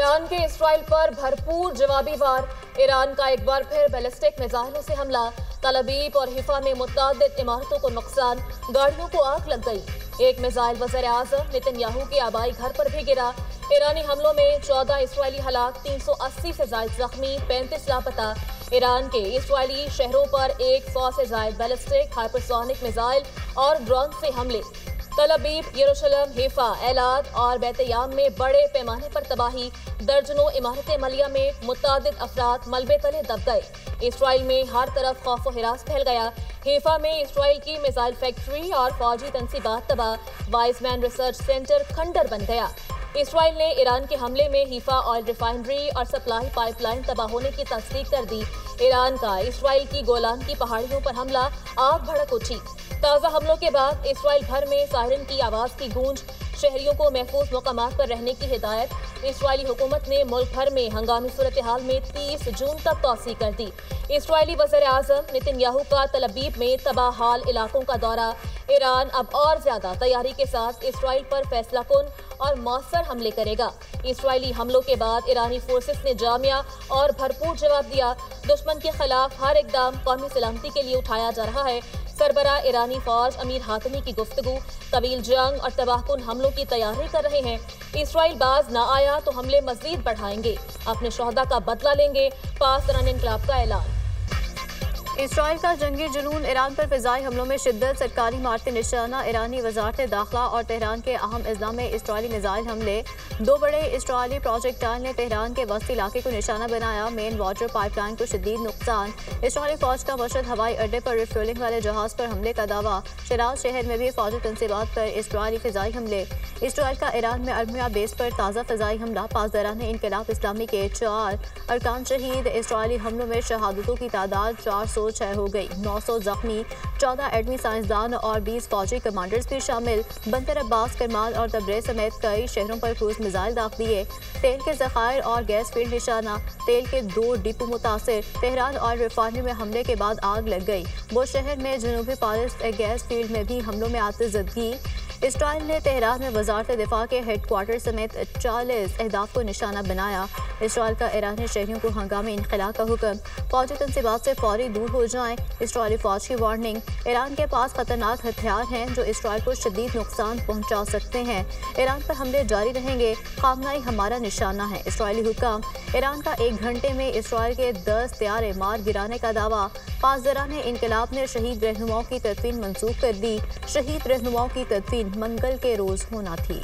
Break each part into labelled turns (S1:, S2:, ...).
S1: Iran के Israel पर भरपूर जवाबी वार। ईरान का एक बार फिर बैलिस्टिक मिसाइलों से हमला। तल अवीव और हिफा में मुतअद्दिद इमारतों को नुकसान, गाड़ियों को आग लग गई। एक मिसाइल वज़ीर आज़म नेतन्याहू के आबाई घर पर भी गिरा। ईरानी हमलों में 14 इसराइली हलाक, 380 से ज़ायद जख्मी, 35 लापता। ईरान के इसराइली शहरों पर 100 से ज़ायद बैलिस्टिक, हाइपरसोनिक मिसाइल और ड्रोन से हमले। तल अवीव, यरूशलेम, हिफा, एलाद और बैतयाम में बड़े पैमाने पर तबाही। दर्जनों इमारतें मलिया में मुतअद्दिद अफराद मलबे तले दब गए। इसराइल में हर तरफ खौफ व हिरास फैल गया। हिफा में इसराइल की मिसाइल फैक्ट्री और फौजी तनसीबात तबाह। वाइजमैन रिसर्च सेंटर खंडर बन गया। इसराइल ने ईरान के हमले में हिफा ऑयल रिफाइनरी और सप्लाई पाइपलाइन तबाह होने की तस्दीक कर दी। ईरान का इसराइल की गोलान की पहाड़ियों पर हमला, आग भड़क उठी। ताज़ा हमलों के बाद इसराइल भर में सायरन की आवाज़ की गूंज। शहरियों को महफूज मकामात पर रहने की हिदायत। इसराइली हुकूमत ने मुल्क भर में हंगामी सूरत हाल में 30 जून तक तौसी कर दी। इसराइली वज़ीर आज़म नेतन्याहू का तल अवीव में तबाह हाल इलाकों का दौरा। ईरान अब और ज्यादा तैयारी के साथ इसराइल पर फैसला कुन और मौसर हमले करेगा। इसराइली हमलों के बाद ईरानी फोर्सेस ने जामिया और भरपूर जवाब दिया। दुश्मन के खिलाफ हर इकदाम कौमी सलामती के लिए उठाया जा रहा है। सरबरा ईरानी फौज अमीर हातमी की गुफ्तगू, तवील जंग और तबाहकुन हमलों की तैयारी कर रहे हैं। इसराइल बाज न आया तो हमले मजीद बढ़ाएंगे, अपने शोहदा का बदला लेंगे, पास दौरान इनकलाब का ऐलान।
S2: इसराइल का जंगी जुनून, ईरान पर फिजाई हमलों में शिद्दत, सरकारी इमारतें निशाना। ईरानी वजारत दाखिला और तेहरान के अहम अजला में इसराइली मिसाइल हमले। दो बड़े इसराइली प्रोजेक्टाइल ने तेहरान के वस्ती इलाके को निशाना बनाया। मेन वाटर पाइपलाइन को शदीद नुकसान। इसराइली फौज का मशहद हवाई अड्डे पर रिफ्यूलिंग वाले जहाज पर हमले का दावा। शिराज शहर में भी फौजी तनसीबात पर इसराइली फिजाई हमले। इसराइल का ईरान में अरमिया बेस पर ताज़ा फिजाई हमला। पासदारान इनकलाब इस्लामी के 4 अरकान शहीद। इसराइली हमलों में शहादतों की तादाद 406 हो गई। 900 जख्मी, 14 एडमी साइंसदान और 20 फौजी कमांडर्स भी शामिल। बंदर अब्बास, करमाल और तब्रेज़ समेत कई शहरों पर क्रूज मिसाइल दाग दिए। तेल के ज़खायर और गैस फील्ड निशाना। तेल के 2 डिपो मुतासिर। तेहरान ऑयल रिफाइनरी में हमले के बाद आग लग गई। वो शहर में जनूबी पारिस गैस फील्ड में भी हमलों में आतिशज़दगी। इसराइल ने तेहरान में वजारत दिफा के हेडक्वार्टर समेत 40 अहदाफ को निशाना बनाया। इसराइल का ईरानी शहरियों को हंगामी इनखला का हुक्म, फौजी तनसीबात से फौरी दूर हो जाएं। इसराइली फौज की वार्निंग, ईरान के पास खतरनाक हथियार हैं जो इसराइल को शदीद नुकसान पहुंचा सकते हैं। ईरान पर हमले जारी रहेंगे, खामनाई हमारा निशाना है। इसराइली हुक्म, ईरान का 1 घंटे में इसराइल के 10 तैयारे मार गिराने का दावा। पासदारान इनकलाब ने शहीद रहनुमाओं की तदफीन मंसूख कर दी। शहीद रहनुमाओं की तदफीन मंगल के रोज होना थी।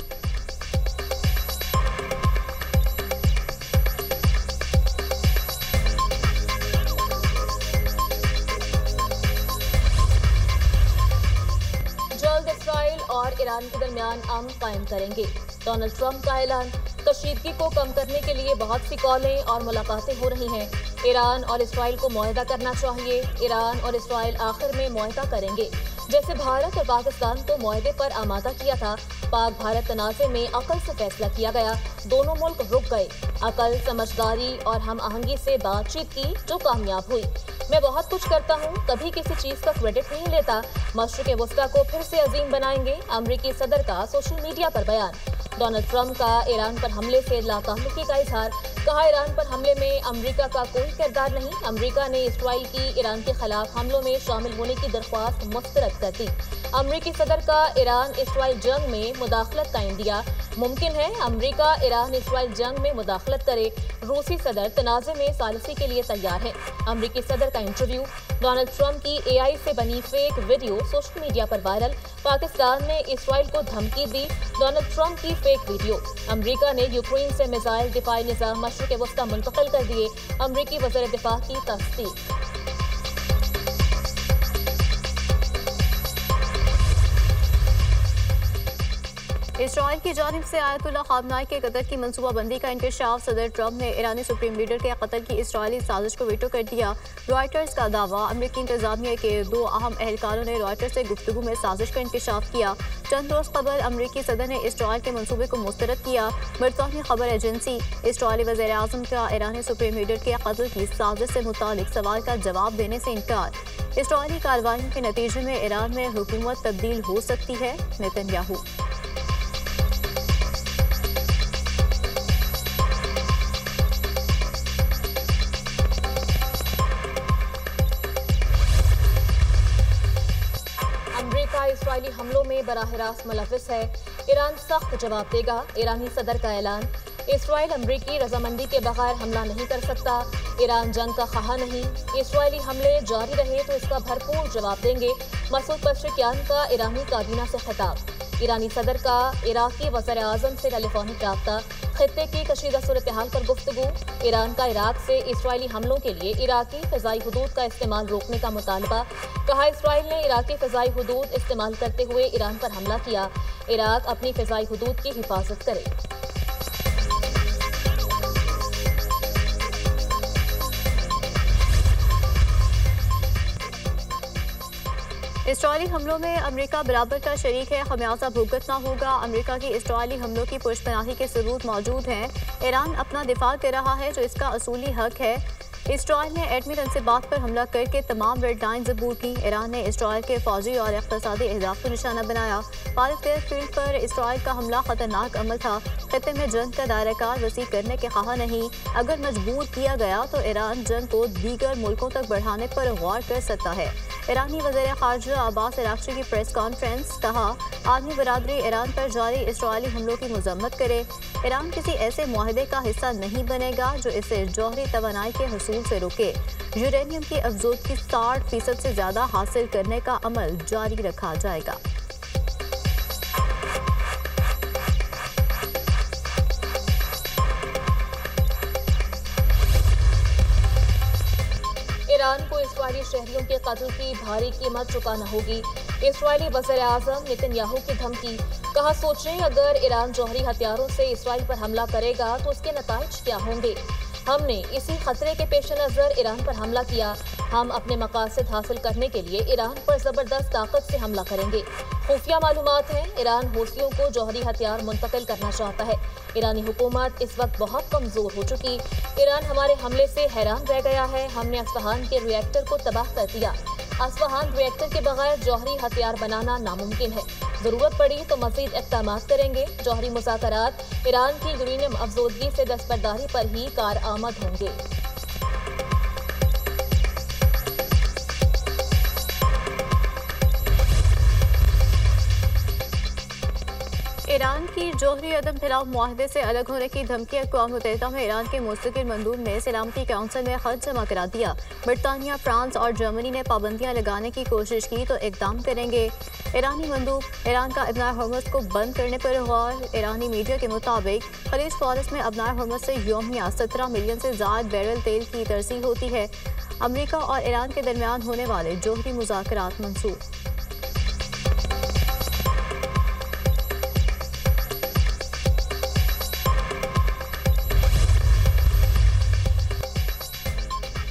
S1: जल्द इसराइल और ईरान के दरमियान अमन कायम करेंगे, डोनाल्ड ट्रंप का ऐलान। कशीदगी को कम करने के लिए बहुत सी कॉलें और मुलाकातें हो रही हैं। ईरान और इसराइल को मुआहदा करना चाहिए। ईरान और इसराइल आखिर में मुआहदा करेंगे, जैसे भारत और पाकिस्तान को मुआहदे पर आमादा किया था। पाक भारत तनाज़े में अकल से फैसला किया गया, दोनों मुल्क रुक गए। अकल, समझदारी और हम आहंगी से बातचीत की जो कामयाब हुई। मैं बहुत कुछ करता हूँ, कभी किसी चीज़ का क्रेडिट नहीं लेता। मशरिक़ वस्ता को फिर से अजीम बनाएंगे, अमरीकी सदर का सोशल मीडिया पर बयान। डोनाल्ड ट्रंप का ईरान पर हमले से लाताल्लुकी का इजहार, कहा ईरान पर हमले में अमरीका का कोई किरदार नहीं। अमरीका ने इसराइल की ईरान के खिलाफ हमलों में शामिल होने की दरख्वास्त मुस्तरद कर दी। अमरीकी सदर का ईरान इसराइल जंग में मुदाखलत का इंदिया, मुमकिन है अमरीका ईरान इसराइल जंग में मुदाखलत करे। रूसी सदर तनाज़े में सालिसी के लिए तैयार है। अमरीकी सदर का इंटरव्यू, डोनाल्ड ट्रंप की AI से बनी फेक वीडियो सोशल मीडिया पर वायरल। पाकिस्तान ने इसराइल को धमकी दी, डोनाल्ड ट्रंप की फेक वीडियो। अमरीका ने यूक्रेन से मिसाइल दिफाई निज़ाम मशरिक़ वस्ता मुंतकिल कर दिए, अमरीकी वज़ीर दिफा की तस्दीक।
S2: इसराइल की जानिब से आयतुल्लाह ख़ामनाई के कत्ल की मनसूबाबंदी का इंकशाफ, सदर ट्रंप ने ईरानी सुप्रीम लीडर के कत्ल की इसराइली साजिश को वीटो कर दिया। रॉयटर्स का दावा, अमरीकी इंतजामिया के 2 अहम एहलकारों ने रॉयटर्स से गुफ्तगू में साजिश का इंकशाफ किया। चंद रोज़ कबल अमरीकी सदर ने इसराइल के मनसूबे को मुस्तरद किया। बरतानी खबर एजेंसी, इसराइली वज़ीर आज़म का ईरानी सुप्रीम लीडर के कत्ल की साजिश से मुतालिक सवाल का जवाब देने से इनकार। इसराइली कार्रवाइयों के नतीजे में ईरान में हुकूमत तब्दील हो सकती है, नेतन्याहू।
S1: अमेरिका इसराइली हमलों में बराह रास्त मुलव्विस है, ईरान सख्त जवाब देगा। ईरानी सदर का ऐलान। इसराइल अमरीकी रजामंदी के बगैर हमला नहीं कर सकता। ईरान जंग का ख्वाह नहीं। इसराइली हमले जारी रहे तो इसका भरपूर जवाब देंगे। मसूद पज़ेश्कियान का ईरानी काबीना से खिताब। ईरानी सदर का इराकी वज़ीर आज़म से टेलीफोनिक राब्ता। खित्ते की कशीदा सूरत हाल पर गुफ्तगू। ईरान का इराक से इसराइली हमलों के लिए इराकी फ़िज़ाई हुदूद का इस्तेमाल रोकने का मुतालबा। कहा, इसराइल ने इराकी फ़िज़ाई हुदूद इस्तेमाल करते हुए ईरान पर हमला किया। इराक अपनी फ़िज़ाई हुदूद की हिफाजत करे।
S2: इसराइली हमलों में अमेरिका बराबर का शरीक है, खमियाजा भुगतना होगा। अमेरिका की इसराइली हमलों की पुष्पनाही के सबूत मौजूद हैं। ईरान अपना दिफा कर रहा है जो इसका असूली हक है। इसराइल ने एटमी तनसीबात पर हमला करके तमाम रेड लाइन्स अबूर की। ईरान ने इसराइल के फौजी और इक़्तिसादी अहदाफ को निशाना बनाया। पारस एयरफील्ड पर इसराइल का हमला खतरनाक अमल था। खत्ते में जंग का दायराकार वसी करने के ख्वाह नहीं। अगर मजबूर किया गया तो ईरान जंग को दीगर मुल्कों तक बढ़ाने पर गौर कर सकता है। ईरानी वज़ीर ख़ारजा अब्बास अराग़ची की प्रेस कॉन्फ्रेंस। कहा, आलमी बरादरी ईरान पर जारी इसराइली हमलों की मज़म्मत करे। ईरान किसी ऐसे मुआहदे का हिस्सा नहीं बनेगा जो इसे जौहरी तवानाई के हसूल से रोके। यूरेनियम की अफजोदगी 60% से ज़्यादा हासिल करने का अमल जारी रखा जाएगा।
S1: ईरान को इसराइली शहरियों के कत्ल की भारी कीमत चुकाना होगी। इसराइली वज़ीर आज़म नेतन्याहू की धमकी। कहा, सोचें अगर ईरान जौहरी हथियारों से इसराइल पर हमला करेगा तो उसके नताइज क्या होंगे। हमने इसी खतरे के पेश नज़र ईरान पर हमला किया। हम अपने मकासद हासिल करने के लिए ईरान पर ज़बरदस्त ताकत से हमला करेंगे। खुफिया मालूमात हैं, ईरान हौसियों को जौहरी हथियार मुंतकिल करना चाहता है। ईरानी हुकूमत इस वक्त बहुत कमज़ोर हो चुकी। ईरान हमारे हमले से हैरान रह गया है। हमने अस्फ़हान के रिएक्टर को तबाह कर दिया। अस्फ़हान रिएक्टर के बगैर जौहरी हथियार बनाना नामुमकिन है। ज़रूरत पड़ी तो मज़ीद इक़दामात करेंगे। जौहरी मुज़ाकरात ईरान की यूरेनियम अफजोदगी से दस्तबरदारी पर ही कारआमद होंगे।
S2: ईरान की जौहरी अदम फिलाव मुआहदे से अलग होने की धमकी। अक़वाम मुत्तहिदा में ईरान के मुस्तकिल मंदूब ने सलामती काउंसिल में खत जमा करा दिया। बरतानिया, फ्रांस और जर्मनी ने पाबंदियां लगाने की कोशिश की तो इक़दाम करेंगे। ईरानी मंदूब ईरान का अबनाए हुर्मुज़ को बंद करने पर गौर। ईरानी मीडिया के मुताबिक खलीज फ़ारस में अबनाए हुर्मुज़ से यौमिया 17 मिलियन से ज़ायद बैरल तेल की तरसील होती है। अमरीका और ईरान के दरमियान होने वाले जौहरी मुज़ाकरात मंसूख।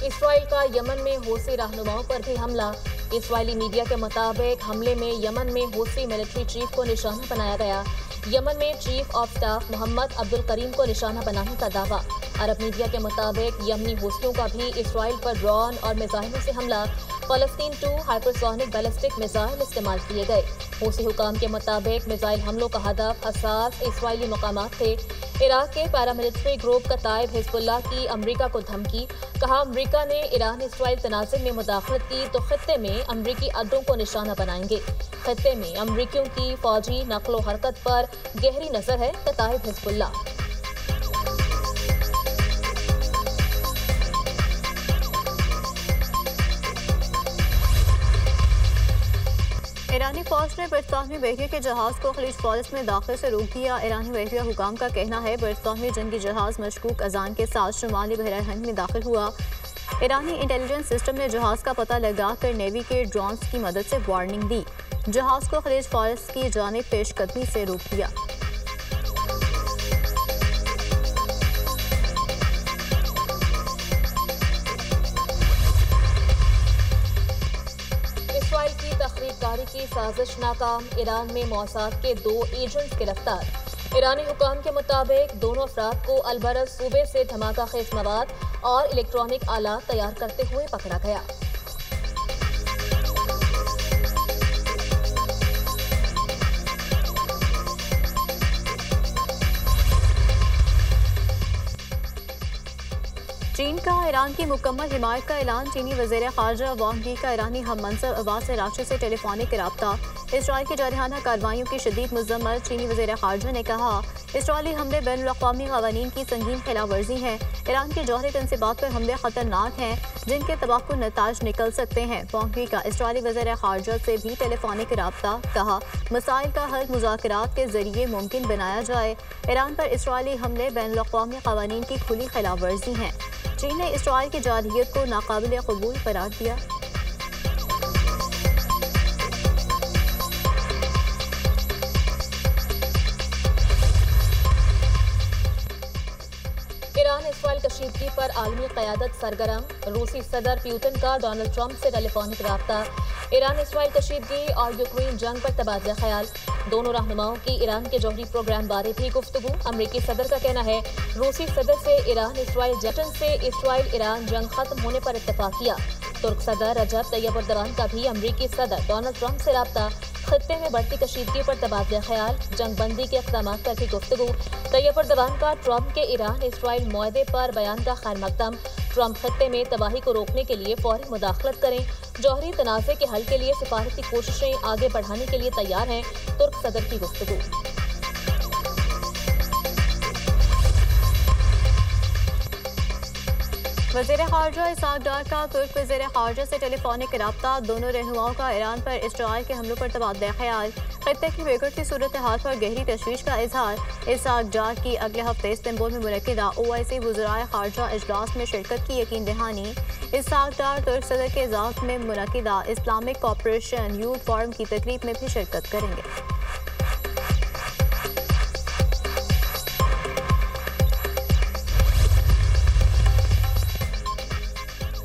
S1: इसराइल का यमन में हौसी रहनुमाओं पर भी हमला। इसराइली मीडिया के मुताबिक हमले में यमन में हौसी मिलिट्री चीफ को निशाना बनाया गया। यमन में chief of staff Mohammed Abdul Karim को निशाना बनाने का दावा। अरब मीडिया के मुताबिक यमनी हौसियों का भी इसराइल पर ड्रोन और मिसाइलों से हमला। फ़लस्तीन 2 हाइपरसोनिक बैलिस्टिक मिसाइल इस्तेमाल किए गए। हौसी हुकाम के मुताबिक मिसाइल हमलों का हदफ हसास इसराइली मकामात थे। इराक के पैरामिलिट्री ग्रुप कताइब हिज़्बुल्लाह की अमरीका को धमकी। कहा, अमरीका ने ईरान इसराइल तनाज़ुर में मुदाखलत की तो खित्ते में अमरीकी अड्डों को निशाना बनाएंगे। खित्ते में अमरीकियों की फौजी नकलो हरकत पर गहरी नज़र है। कताइब हिज़्बुल्लाह।
S2: ईरानी फौज ने बरतानवी बहरिया के जहाज को खलीज फ़ारस में दाखिल से रोक दिया। ईरानी बहरिया हुकाम का कहना है बरतानवी जंगी जहाज मशकूक अजान के साथ शुमाली बहरा हिंद में दाखिल हुआ। ईरानी इंटेलिजेंस सिस्टम ने जहाज का पता लगाकर नेवी के ड्रोन्स की मदद से वार्निंग दी। जहाज को खलीज फ़ारस की जानिब पेशकदमी से रोक दिया।
S1: इसराइल की तखरीबकारी की साजिश नाकाम। ईरान में मौसाद के 2 एजेंट्स गिरफ्तार। ईरानी हुकाम के मुताबिक दोनों अफराद को अलबरज सूबे से धमाका खेज मवाद और इलेक्ट्रॉनिक आलात तैयार करते हुए पकड़ा गया।
S2: चीन अमेरिका ईरान की मुकम्मल हिमायत का ऐलान। चीनी वज़ीर ख़ारजा वांग यी का ईरानी हम मनसब अब्बास अराग़ची से टेलीफोनिक रब्ता। इसराइल की जारहाना कार्रवाइयों की शदीद मज़म्मत। चीनी वज़ीर ख़ारजा ने कहा इसराइली हमले बैनुल-अक़वामी क़वानीन की संगीन खिलाफ वर्जी हैं। ईरान के जौहरी तंसीबात पर हमले ख़तरनाक हैं जिनके तबाहकुन नताइज निकल सकते हैं। वांग यी का इसराइली वज़ीर ख़ारजा से भी टेलीफोनिक रब्ता। कहा मसाइल का हल मुज़ाकरात के ज़रिए मुमकिन बनाया जाए। ईरान पर इसराइली हमले बैनुल-अक़वामी क़वानीन की खुली खिलाफ वर्जी हैं। चीन ने इसराइल की जारहियत को नाकाबिल कबूल करार दिया।
S1: ईरान इसराइल कशीदगी पर आलमी क़यादत सरगर्म। रूसी सदर पुतिन का डोनाल्ड ट्रंप से टेलीफोनिक रब्ता। ईरान इसराइल कशीदगी और यूक्रेन जंग पर तबादला ख्याल। दोनों रहनुमाओं की ईरान के जौहरी प्रोग्राम बारे भी गुफ्तगू। अमरीकी सदर का कहना है रूसी सदर से ईरान इसराइल जंग से इसराइल ईरान जंग खत्म होने पर इत्तफाक किया। तुर्क सदर रजब तैयब एर्दोगान का भी अमरीकी सदर डोनाल्ड ट्रंप से रब्ता। खत्ते में बढ़ती कशीदगी पर तबादला ख्याल। जंग बंदी के इक़दाम पर भी गुफ्तगू। तैयब एर्दोगान का ट्रंप के ईरान इसराइल मुआहदे पर बयान का खैर मकदम। ट्रंप खत्ते में तबाही को रोकने के लिए फौरी मुदाखलत करें। जौहरी तनाज़े के हल के लिए सिफारती कोशिशें आगे बढ़ाने के लिए तैयार हैं। तुर्क सदर की गुफ्तगू।
S2: वज़ीर ख़ारजा इसहाक़ डार का तुर्क वज़ीर ख़ारजा से टेलीफोनिक रब्ता। दोनों रहनुमाओं का ईरान पर इसराइल के हमलों पर तबादला ख्याल। खत्ते की बिगड़ती सूरत हाल पर गहरी तशवीश का इजहार। इसहाक़ डार की अगले हफ्ते इस्तांबुल में मुनक़िदा OIC वज़राए ख़ारजा इजलास में शिरकत की यकीन दहानी। इसहाक़ डार तुर्क सदर के इज़ाफ़ में मुनक़िदा इस्लामिक कॉपरेशन यूथ फोरम की तकरीब में भी शिरकत करेंगे।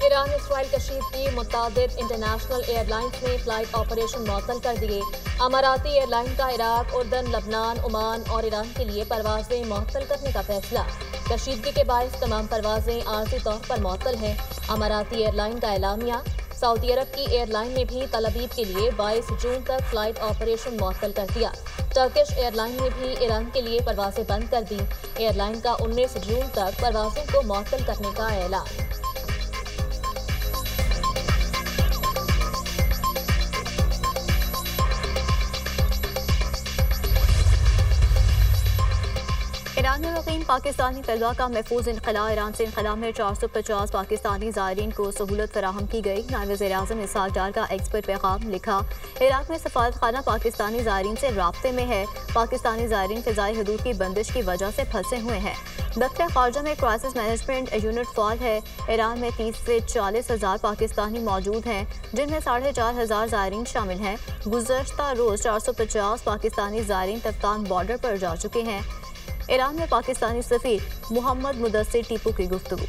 S1: ईरान इसराइल कशीदगी मुतादिद इंटरनेशनल एयरलाइंस ने फ़्लाइट ऑपरेशन मअतल कर दिए। अमाराती एयरलाइन का इराक, उर्दन, लबनान, ओमान और ईरान के लिए परवाजें मअतल करने का फैसला। कशीदगी के बायस तमाम परवाजें आर्जी तौर पर मअतल हैं। अमाराती एयरलाइन का एलामिया। सऊदी अरब की एयरलाइन ने भी तलबीब के लिए 22 जून तक फ़्लाइट ऑपरेशन मअतल कर दिया। टर्किश एयरलाइन ने भी ईरान के लिए परवाजें बंद कर दी। एयरलाइन का 19 जून तक परवाजों को मअतल करने का ऐलान।
S2: ईरान में मुक़ीम पाकिस्तानी तलबा का महफूज इनखला। ईरान से इनखला में 450 पाकिस्तानी ज़ायरीन को सहूलत फराहम की गई। नायब वज़ीर-ए-आज़म इसहाक़ डार का एक्सपर्ट पैगाम लिखा। इराक़ में सफारत खाना पाकिस्तानी ज़ायरीन से राब्ते में है। पाकिस्तानी ज़ायरीन फ़िज़ाई हदूद की बंदिश की वजह से फंसे हुए हैं। दफ्तर ख़ारजा में क्राइसिस मैनेजमेंट यूनिट फ़ाल है। ईरान में 30 से 40 हज़ार पाकिस्तानी मौजूद हैं जिनमें 4,500 ज़ायरीन शामिल हैं। गुज़श्ता रोज़ 450 पाकिस्तानी ज़ायरीन तफ्तान बॉर्डर पर जा चुके हैं। ईरान में पाकिस्तानी सफ़ीर मोहम्मद मुदस्सिर टीपू की गुफ्तगू।